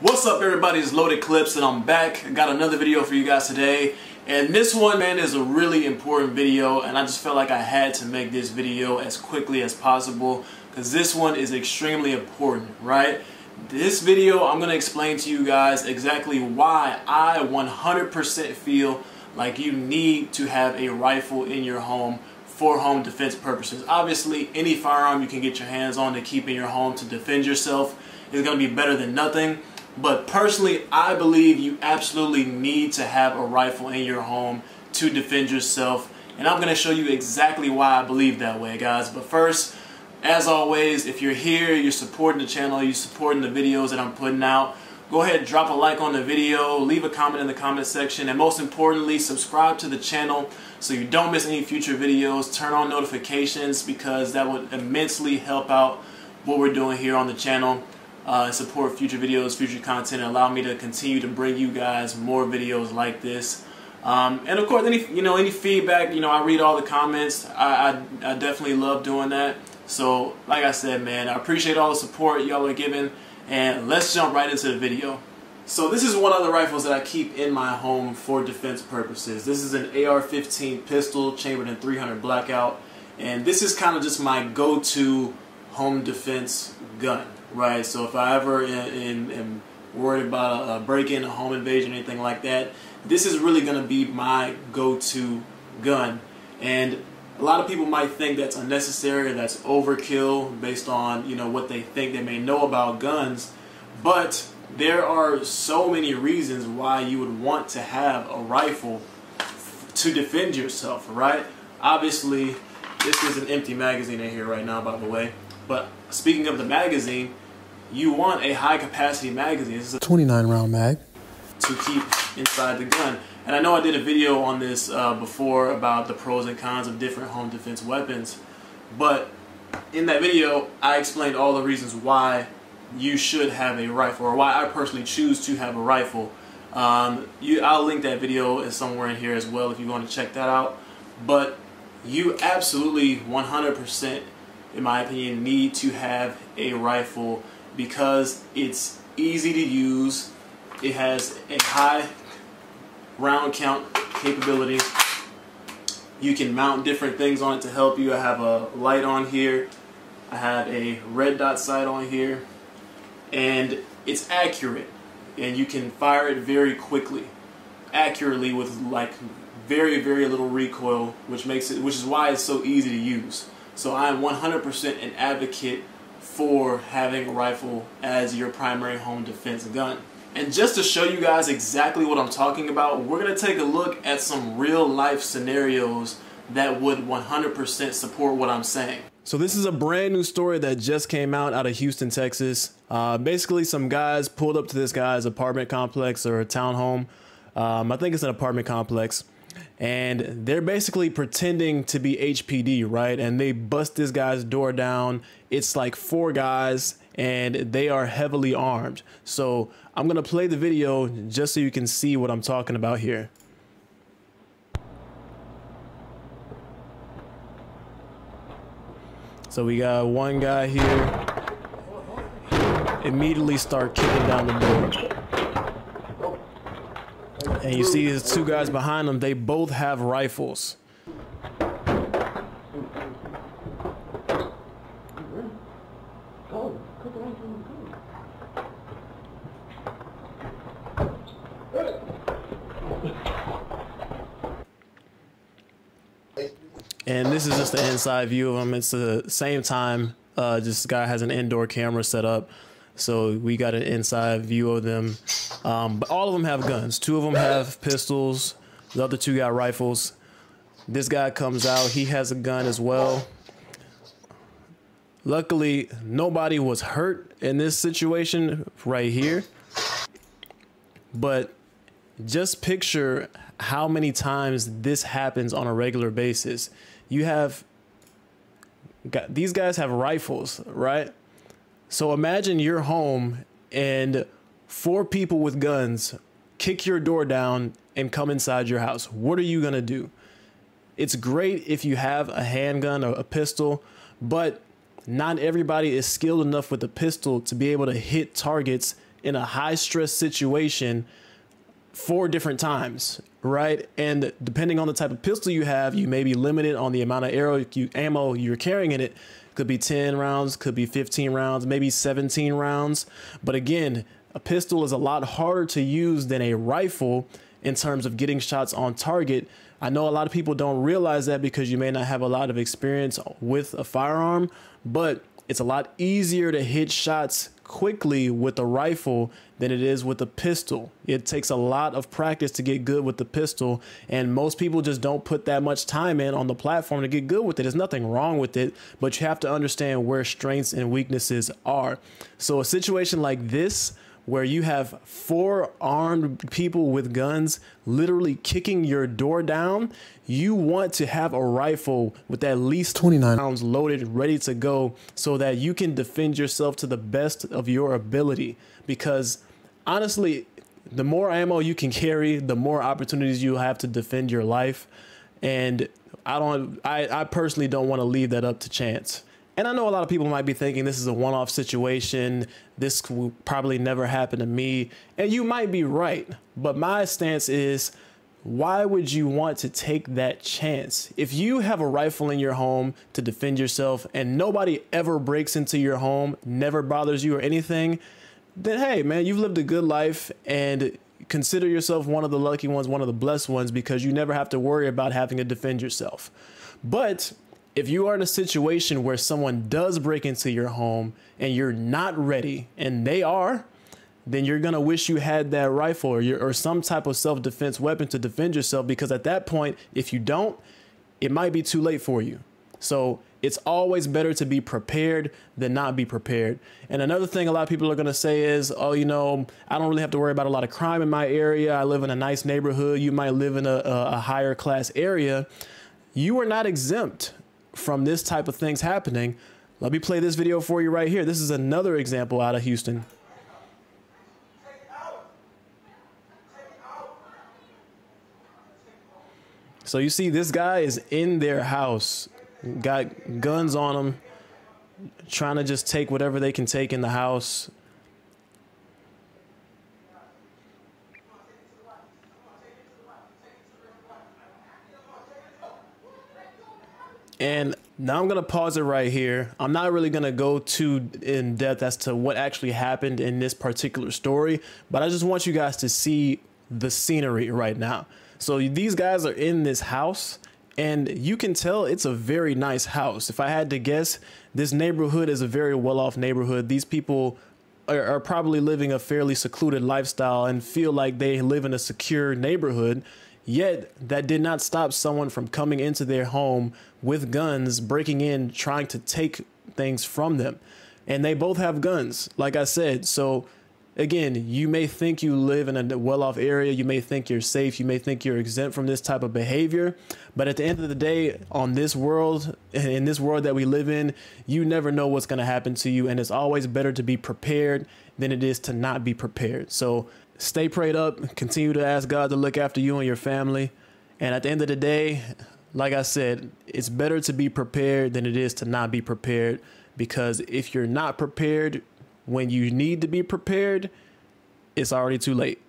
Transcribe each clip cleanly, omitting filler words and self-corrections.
What's up, everybody? It's Loaded Clips and I'm back. I got another video for you guys today, and this one, man, is a really important video, and I just felt like I had to make this video as quickly as possible because this one is extremely important, right? This video, I'm going to explain to you guys exactly why I 100% feel like you need to have a rifle in your home for home defense purposes. Obviously, any firearm you can get your hands on to keep in your home to defend yourself is going to be better than nothing. But personally, I believe you absolutely need to have a rifle in your home to defend yourself. And I'm going to show you exactly why I believe that way, guys. But first, as always, if you're here, you're supporting the channel, you're supporting the videos that I'm putting out, go ahead and drop a like on the video, leave a comment in the comment section, and most importantly, subscribe to the channel so you don't miss any future videos. Turn on notifications because that would immensely help out what we're doing here on the channel. Support future videos, future content, and allow me to continue to bring you guys more videos like this. And of course, any feedback, I read all the comments. I definitely love doing that. So, like I said, man, I appreciate all the support y'all are giving, and let's jump right into the video. So this is one of the rifles that I keep in my home for defense purposes. This is an AR-15 pistol chambered in .300 blackout, and this is kind of just my go-to home defense gun. Right, so if I ever am worried about a break-in, a home invasion, anything like that, this is really going to be my go-to gun. And a lot of people might think that's unnecessary, that's overkill based on what they think they may know about guns. But there are so many reasons why you would want to have a rifle to defend yourself, right? Obviously, this is an empty magazine in here right now, by the way. But speaking of the magazine, you want a high capacity magazine. This is a 29 round mag to keep inside the gun. And I know I did a video on this before about the pros and cons of different home defense weapons. But in that video, I explained all the reasons why you should have a rifle, or why I personally choose to have a rifle. I'll link that video somewhere in here as well if you want to check that out. But you absolutely 100%, in my opinion, need to have a rifle because it's easy to use. It has a high round count capability. You can mount different things on it to help you. I have a light on here. I have a red dot sight on here. And it's accurate. And you can fire it very quickly. Accurately with like very, very little recoil, which is why it's so easy to use. So I am 100% an advocate for having a rifle as your primary home defense gun. And just to show you guys exactly what I'm talking about, we're going to take a look at some real life scenarios that would 100% support what I'm saying. So this is a brand new story that just came out of Houston, Texas. Basically, some guys pulled up to this guy's apartment complex or a townhome. I think it's an apartment complex. And they're basically pretending to be HPD, right? And they bust this guy's door down. It's like 4 guys, and they are heavily armed. So I'm going to play the video just so you can see what I'm talking about here. So we got one guy here. Immediately start kicking down the door. And you see these 2 guys behind them, they both have rifles. And this is just the inside view of them. It's the same time, this guy has an indoor camera set up. So we got an inside view of them. But all of them have guns. 2 of them have pistols. The other 2 got rifles. This guy comes out. He has a gun as well. Luckily, nobody was hurt in this situation right here. But just picture how many times this happens on a regular basis. These guys have rifles, right? So imagine you're home and 4 people with guns kick your door down and come inside your house. What are you going to do? It's great if you have a handgun or a pistol, but not everybody is skilled enough with a pistol to be able to hit targets in a high stress situation 4 different times, right? And depending on the type of pistol you have, you may be limited on the amount of ammo you're carrying in it. Could be 10 rounds, could be 15 rounds, maybe 17 rounds. But again, a pistol is a lot harder to use than a rifle in terms of getting shots on target. I know a lot of people don't realize that because you may not have a lot of experience with a firearm, but it's a lot easier to hit shots quickly with a rifle than it is with a pistol. It takes a lot of practice to get good with the pistol, and most people just don't put that much time in on the platform to get good with it. There's nothing wrong with it, but you have to understand where strengths and weaknesses are. So a situation like this, where you have 4 armed people with guns literally kicking your door down, you want to have a rifle with at least 29 rounds loaded, ready to go, so that you can defend yourself to the best of your ability. Because honestly, the more ammo you can carry, the more opportunities you have to defend your life. And I personally don't want to leave that up to chance. And I know a lot of people might be thinking this is a one-off situation. This will probably never happen to me. And you might be right. But my stance is, why would you want to take that chance? If you have a rifle in your home to defend yourself and nobody ever breaks into your home, never bothers you or anything, then hey, man, you've lived a good life, and consider yourself one of the lucky ones, one of the blessed ones, because you never have to worry about having to defend yourself. But if you are in a situation where someone does break into your home and you're not ready, and they are, then you're going to wish you had that rifle or some type of self-defense weapon to defend yourself, because at that point, if you don't, it might be too late for you. So it's always better to be prepared than not be prepared. And another thing a lot of people are going to say is, oh, you know, I don't really have to worry about a lot of crime in my area. I live in a nice neighborhood. You might live in a higher class area. You are not exempt from this type of things happening. Let me play this video for you right here. This is another example out of Houston. So you see this guy is in their house, got guns on him, trying to just take whatever they can take in the house. And now I'm going to pause it right here. I'm not really going to go too in depth as to what actually happened in this particular story, but I just want you guys to see the scenery right now. So these guys are in this house, and you can tell it's a very nice house. If I had to guess, this neighborhood is a very well-off neighborhood. These people are probably living a fairly secluded lifestyle and feel like they live in a secure neighborhood. Yet that did not stop someone from coming into their home with guns, breaking in, trying to take things from them. And they both have guns, like I said. So again, you may think you live in a well-off area. You may think you're safe. You may think you're exempt from this type of behavior. But at the end of the day, on this world, in this world that we live in, you never know what's going to happen to you. And it's always better to be prepared than it is to not be prepared. So stay prayed up, continue to ask God to look after you and your family. And at the end of the day, like I said, it's better to be prepared than it is to not be prepared, because if you're not prepared when you need to be prepared, it's already too late.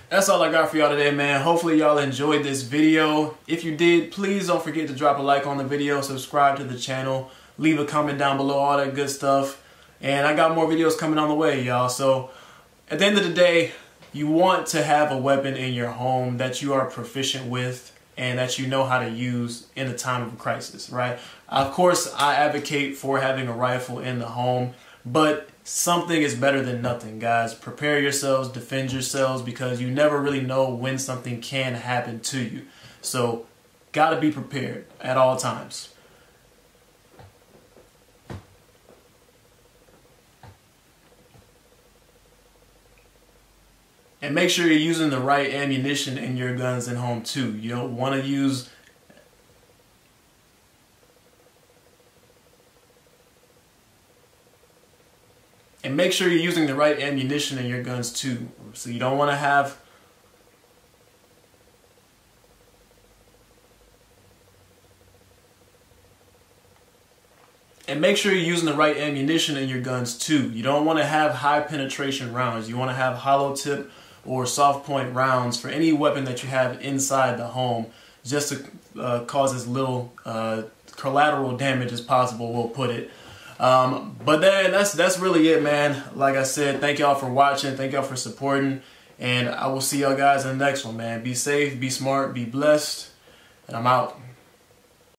That's all I got for y'all today, man. Hopefully y'all enjoyed this video. If you did, please don't forget to drop a like on the video, subscribe to the channel, leave a comment down below, all that good stuff. And I got more videos coming on the way, y'all. So at the end of the day, you want to have a weapon in your home that you are proficient with and that you know how to use in a time of crisis, right? Of course, I advocate for having a rifle in the home, but something is better than nothing, guys. Prepare yourselves, defend yourselves, because you never really know when something can happen to you. So, gotta be prepared at all times. And make sure you're using the right ammunition in your guns at home too. You don't want to use and make sure you're using the right ammunition in your guns too. So you don't want to have And make sure you're using the right ammunition in your guns too. You don't want to have high penetration rounds. You want to have hollow tip or soft point rounds for any weapon that you have inside the home, just to cause as little collateral damage as possible, we'll put it. But then that's really it, man. Like I said, thank y'all for watching. Thank y'all for supporting. And I will see y'all guys in the next one, man. Be safe, be smart, be blessed. And I'm out.